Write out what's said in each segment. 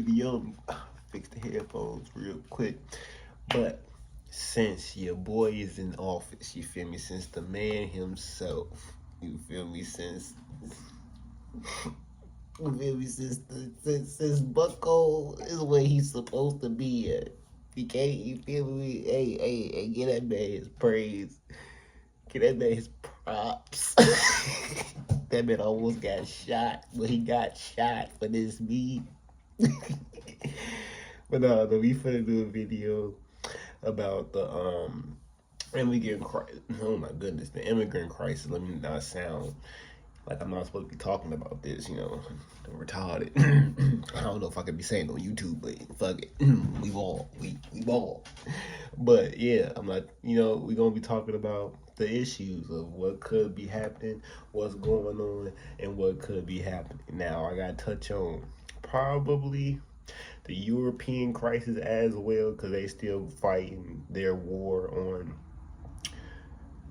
video. Fix the headphones real quick. But since your boy is in office, you feel me? Since the man himself, you feel me? Since since Bucko is where he's supposed to be at. You can't, you feel me? Hey, get that man his praise. Get that man his props. That man almost got shot, but he got shot for this beat. But no, we finna do a video about the immigrant crisis. Oh my goodness, the immigrant crisis. Let me not sound like I'm not supposed to be talking about this, you know, I'm retarded. I don't know if I could be saying on YouTube, but fuck it. We ball. But yeah, I'm like, you know, we're gonna be talking about the issues of what could be happening, what's going on, and what could be happening. Now I gotta touch on probably the European crisis as well, because they still fighting their war on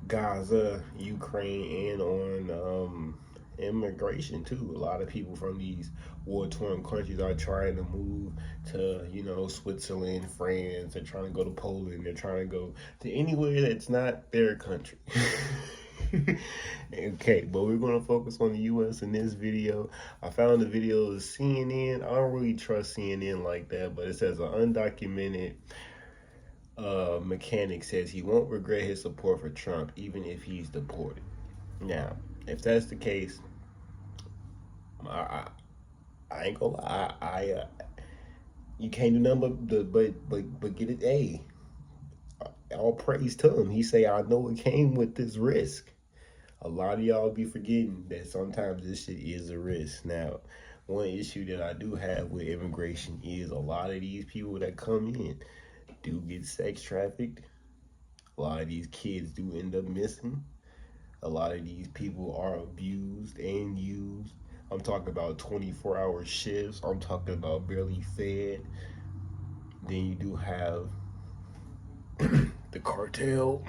Gaza, Ukraine, and on immigration too. A lot of people from these war-torn countries are trying to move to, you know, Switzerland, France. They're trying to go to Poland. They're trying to go to anywhere that's not their country. Okay, but we're going to focus on the U.S. in this video. I found the video of CNN. I don't really trust CNN like that, but it says an undocumented mechanic says he won't regret his support for Trump even if he's deported. Now, if that's the case, I ain't gonna lie. You can't do nothing but get it. Hey, all praise to him. He say, I know it came with this risk. A lot of y'all be forgetting that sometimes this shit is a risk. Now, one issue that I do have with immigration is a lot of these people that come in do get sex trafficked. A lot of these kids do end up missing. A lot of these people are abused and used. I'm talking about 24-hour shifts. I'm talking about barely fed. Then you do have the cartel.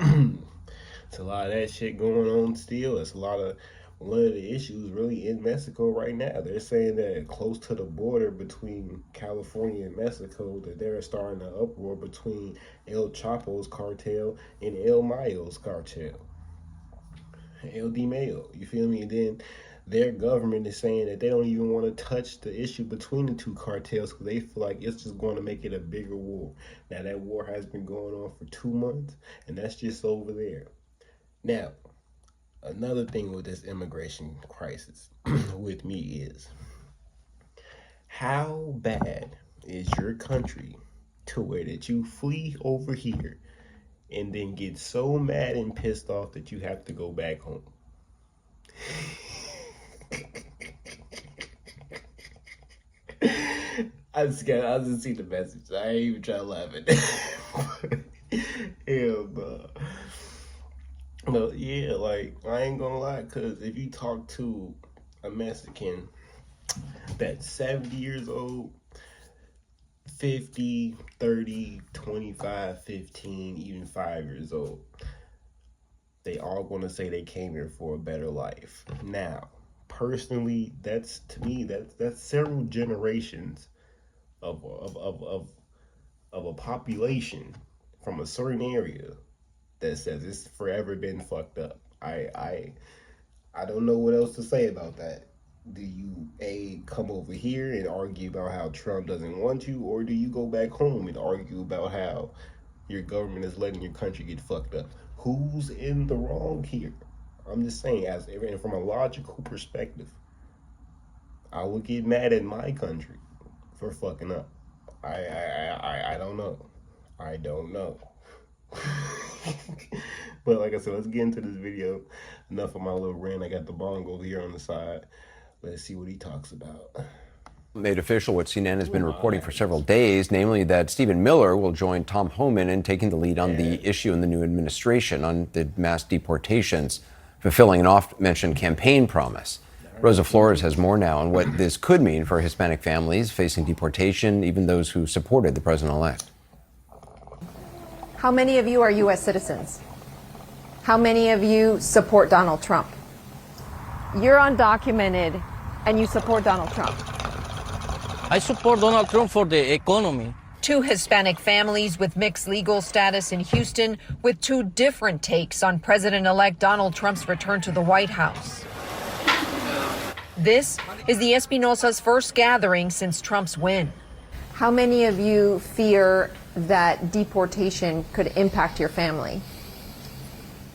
It's a lot of that shit going on still. It's a lot of one of the issues really in Mexico right now. They're saying that close to the border between California and Mexico, that they're starting an uproar between El Chapo's cartel and El Mayo's cartel. El Di Mayo, you feel me? And then their government is saying that they don't even want to touch the issue between the two cartels because they feel like it's just going to make it a bigger war. Now, that war has been going on for 2 months, and that's just over there. Now, another thing with this immigration crisis with me is, how bad is your country to where that you flee over here and then get so mad and pissed off that you have to go back home? I just see the message. I ain't even trying to laugh at that. Hell no. But yeah, like, I ain't gonna lie, because if you talk to a Mexican that's 70 years old, 50, 30, 25, 15, even 5 years old, they all gonna say they came here for a better life. Now, personally, that's, to me, that's several generations of a population from a certain area that says it's forever been fucked up. I don't know what else to say about that. Do you come over here and argue about how Trump doesn't want you, or do you go back home and argue about how your government is letting your country get fucked up? Who's in the wrong here? I'm just saying, and from a logical perspective, I would get mad at my country for fucking up. I don't know. I don't know. But like I said, let's get into this video. Enough of my little rant. I got the bong over here on the side. Let's see what he talks about. Made official what CNN has been reporting for several days, namely that Stephen Miller will join Tom Homan in taking the lead on the issue in the new administration on the mass deportations, fulfilling an oft-mentioned campaign promise. Rosa Flores has more now on what this could mean for Hispanic families facing deportation, even those who supported the president-elect. How many of you are U.S. citizens? How many of you support Donald Trump? You're undocumented and you support Donald Trump. I support Donald Trump for the economy. Two Hispanic families with mixed legal status in Houston with two different takes on President-elect Donald Trump's return to the White House. This is the Espinosa's first gathering since Trump's win. How many of you fear that deportation could impact your family?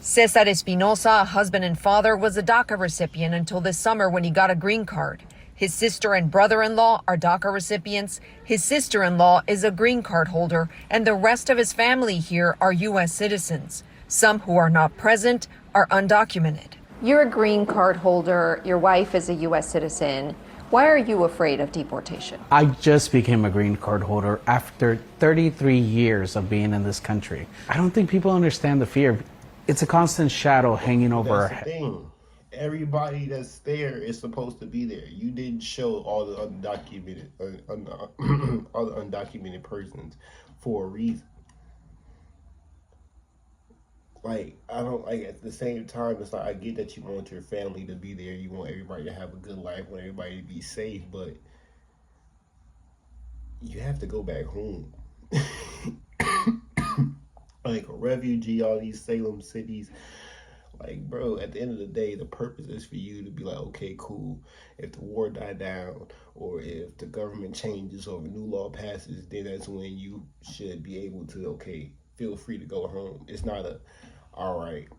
Cesar Espinosa, a husband and father, was a DACA recipient until this summer when he got a green card. His sister and brother-in-law are DACA recipients. His sister-in-law is a green card holder, and the rest of his family here are U.S. citizens. Some who are not present are undocumented. You're a green card holder. Your wife is a U.S. citizen. Why are you afraid of deportation? I just became a green card holder after 33 years of being in this country. I don't think people understand the fear. It's a constant shadow hanging over our head. Thing. Everybody that's there is supposed to be there. You didn't show all the undocumented persons for a reason. Like, I don't like at the same time, it's like I get that you want your family to be there, you want everybody to have a good life, want everybody to be safe, but you have to go back home. Like a refugee, all these Salem cities. Like, bro, at the end of the day, the purpose is for you to be like, okay, cool. If the war died down, or if the government changes, or if a new law passes, then that's when you should be able to, okay, feel free to go home. It's not a, all right,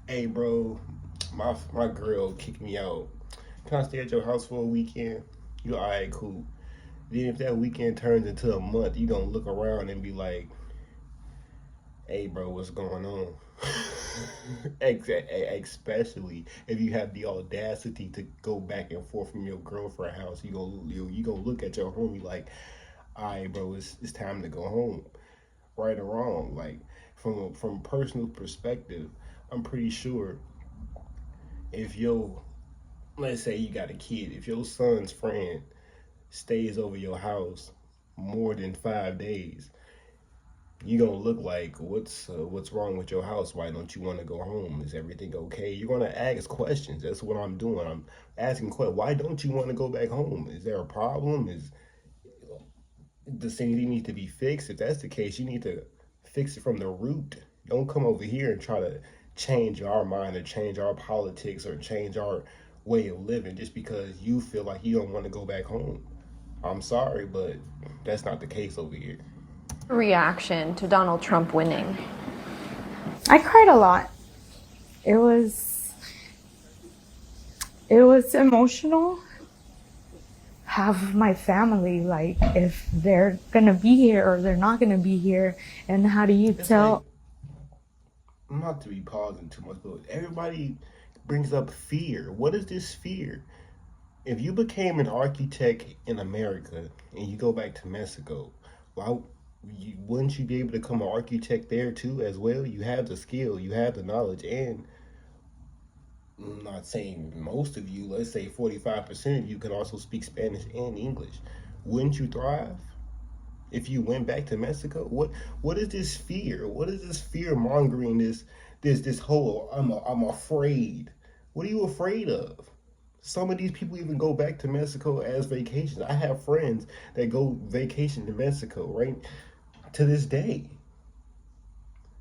hey, bro, my girl kicked me out. Can I stay at your house for a weekend? You all right, cool. Then if that weekend turns into a month, you gonna look around and be like, hey, bro, what's going on? Especially if you have the audacity to go back and forth from your girlfriend house, you gonna look at your homie like, all right, bro, it's time to go home, right or wrong. Like from a personal perspective, I'm pretty sure if let's say you got a kid, if your son's friend stays over your house more than 5 days, you gonna look like, what's wrong with your house? Why don't you want to go home? Is everything okay? You're gonna ask questions. That's what I'm doing. I'm asking questions. Why don't you want to go back home? Is there a problem? Does anything need to be fixed? If that's the case, you need to fix it from the root. Don't come over here and try to change our mind or change our politics or change our way of living just because you feel like you don't want to go back home. I'm sorry, but that's not the case over here. Reaction to Donald Trump winning? I cried a lot. It was emotional. Have my family, like, if they're gonna be here or they're not gonna be here, and how do you tell? Like, not to be pausing too much, but everybody brings up fear. What is this fear? If you became an architect in America and you go back to Mexico, wouldn't you be able to become an architect there too as well? You have the skill, you have the knowledge, and I'm not saying most of you, let's say 45% of you can also speak Spanish and English. Wouldn't you thrive if you went back to Mexico? What is this fear? What is this fear mongering? This whole I'm afraid. What are you afraid of? Some of these people even go back to Mexico as vacations. I have friends that go vacation to Mexico right to this day.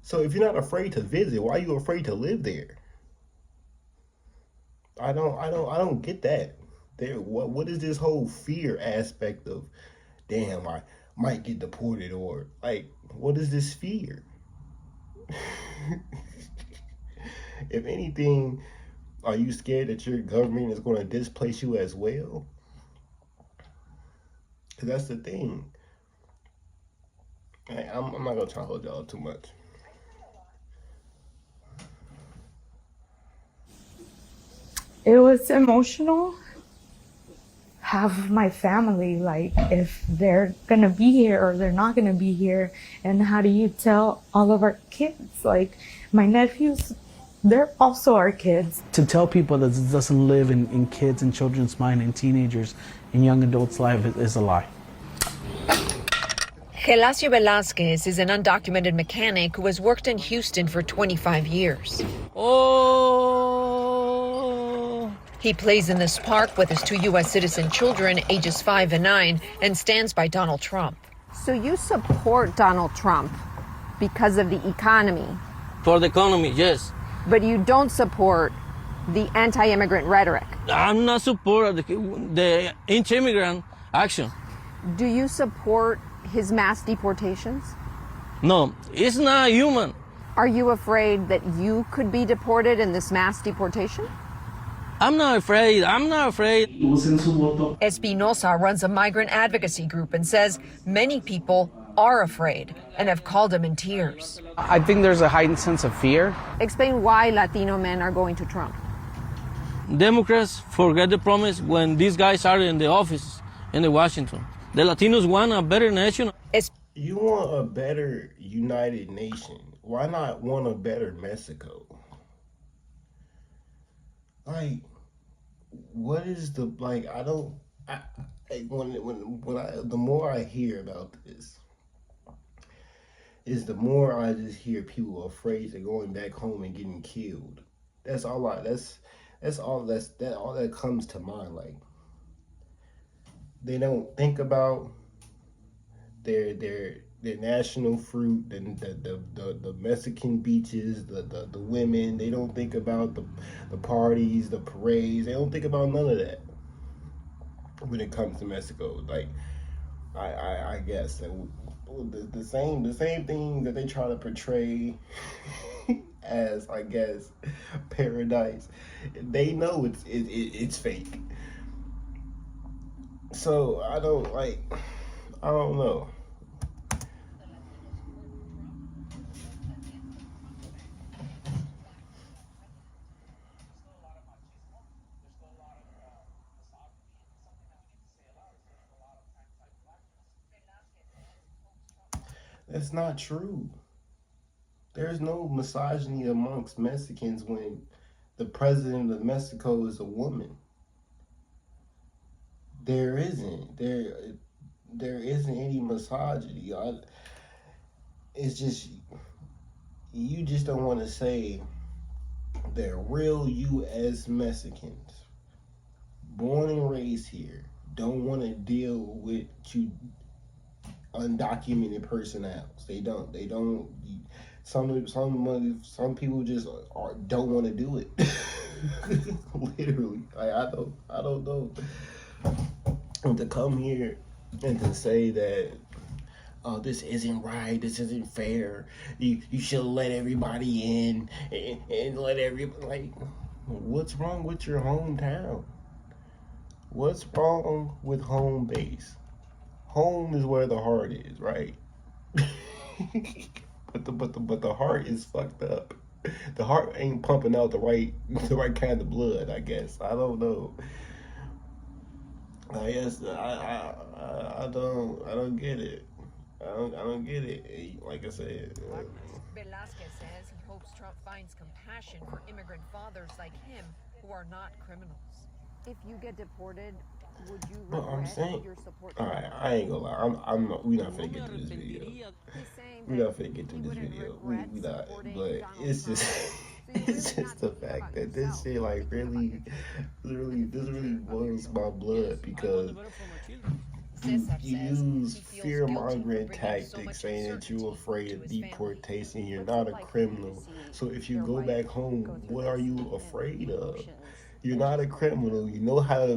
So if you're not afraid to visit, why are you afraid to live there? I don't get that. What is this whole fear aspect of, damn, I might get deported, or like, what is this fear? If anything, are you scared that your government is going to displace you as well? Because that's the thing. I'm not going to try to hold y'all too much. It was emotional. Have my family, like, if they're gonna be here or they're not gonna be here, and how do you tell all of our kids? Like, my nephews, they're also our kids. To tell people that this doesn't live in kids and children's mind and teenagers and young adults' life is a lie. Gelacio Velasquez is an undocumented mechanic who has worked in Houston for 25 years. Oh. He plays in this park with his 2 U.S. citizen children, ages 5 and 9, and stands by Donald Trump. So you support Donald Trump because of the economy? For the economy, yes. But you don't support the anti-immigrant rhetoric? I'm not support the anti-immigrant action. Do you support his mass deportations? No, it's not human. Are you afraid that you could be deported in this mass deportation? I'm not afraid. I'm not afraid. Espinosa runs a migrant advocacy group and says many people are afraid and have called him in tears. I think there's a heightened sense of fear. Explain why Latino men are going to Trump. Democrats forget the promise when these guys are in the office in the Washington. The Latinos want a better nation. You want a better United Nation. Why not want a better Mexico? Like, what is the, like, I don't, the more I hear about this, is the more I just hear people afraid of going back home and getting killed. That's all that comes to mind. Like, they don't think about their national fruit and the Mexican beaches, the women. They don't think about the parties, the parades. They don't think about none of that when it comes to Mexico. Like, I guess that the same thing that they try to portray as, I guess, paradise. They know it's fake. So I don't know. That's not true. There's no misogyny amongst Mexicans when the president of Mexico is a woman. There isn't. There isn't any misogyny. It's just, you just don't want to say they're real U.S. Mexicans, born and raised here, don't want to deal with you undocumented personnels. They don't. Some people just don't want to do it. Literally, I don't know. And to come here and to say that, oh, this isn't right, this isn't fair, you should let everybody in and let everybody, like, what's wrong with your hometown? What's wrong with home base? Home is where the heart is, right? but the heart is fucked up. The heart ain't pumping out the right kind of blood, I guess. I don't know. I guess I don't get it. I don't get it. Like I said. Velasquez says he hopes Trump finds compassion for immigrant fathers like him who are not criminals. If you get deported, would you regret your support? All right, I ain't gonna lie. We're not finna get through this video. We're not finna get through this video. We not. But it's just, it's just the fact that this shit, like, this really boils my blood, because you use fear-mongering tactics saying that you're afraid of deportation. You're not a criminal. So if you go back home, what are you afraid of? You're not a criminal. You know how to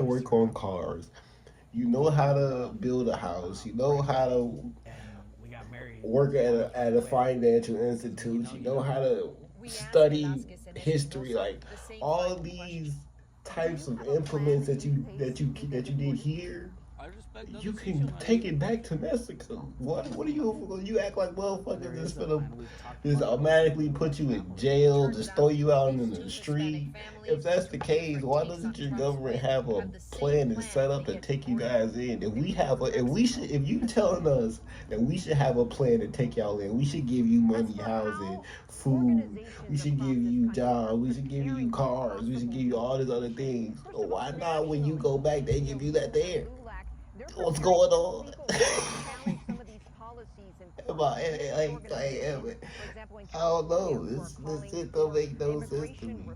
work on cars. You know how to build a house. You know how to work at a financial institute. You know how to study history. Like, all these types of implements that you did here, you can take it back to Mexico. What do you act like motherfuckers just finna just automatically put you in jail, just throw you out in the street? If that's the case, why doesn't your government have a plan and set up to take you guys in? If you telling us that we should have a plan to take y'all in, we should give you money, housing, food, we should give you jobs, we should give you cars, we should give you all these other things. So why not, when you go back, they give you that there? What's going on? I don't know. This shit don't make no sense to me.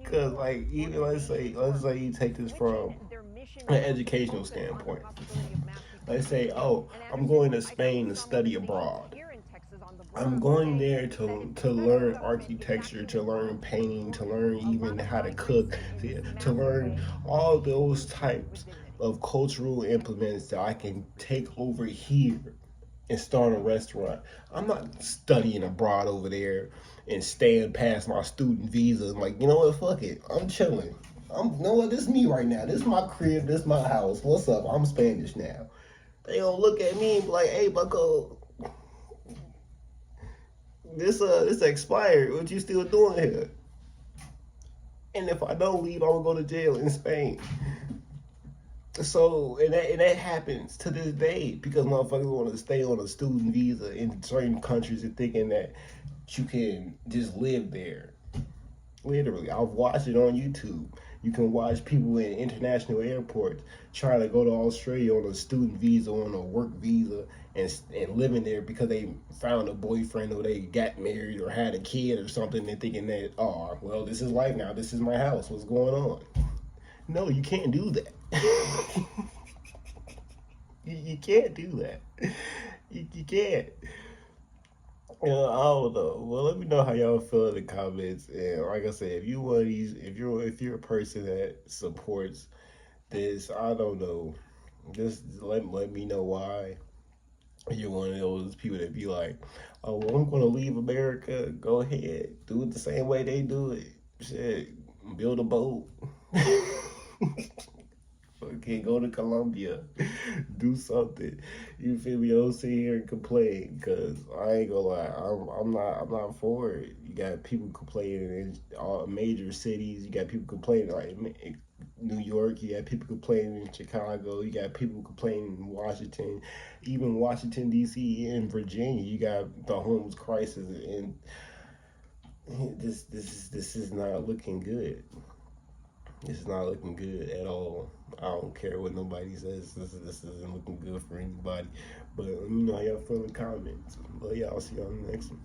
Cause like even let's say you take this from an educational standpoint. Let's say, oh, I'm going to Spain to study abroad. I'm going there to learn architecture, to learn painting, to learn even how to cook, to learn all those types of cultural implements that I can take over here and start a restaurant. I'm not studying abroad over there and staying past my student visa. I'm like, you know what? Fuck it. I'm chilling. You know what? This is me right now. This is my crib. This is my house. What's up? I'm Spanish now. They gonna look at me and be like, hey, bucko, this expired. What you still doing here? And if I don't leave, I'm gonna go to jail in Spain. So and that happens to this day because motherfuckers want to stay on a student visa in certain countries and thinking that you can just live there. Literally, I've watched it on YouTube. You can watch people in international airports trying to go to Australia on a student visa, on a work visa, and living there because they found a boyfriend or they got married or had a kid or something and thinking that, oh, well, this is life now. This is my house. What's going on? No, you can't do that. You can't do that. You can't. I don't know. Well, let me know how y'all feel in the comments. And like I said, if you one of these, if you're a person that supports this, I don't know. Just let me know why. You're one of those people that be like, oh, well, I'm gonna leave America. Go ahead, do it the same way they do it. Shit, build a boat. Okay, go to Colombia, do something. You feel me? Don't sit here and complain, cause I ain't gonna lie, I'm not for it. You got people complaining in all major cities. You got people complaining like in New York. You got people complaining in Chicago. You got people complaining in Washington, even Washington D.C. and Virginia. You got the homeless crisis, and this is not looking good. It's not looking good at all. I don't care what nobody says. This isn't looking good for anybody. But let me know how y'all feel in the comments. But y'all see y'all in the next one.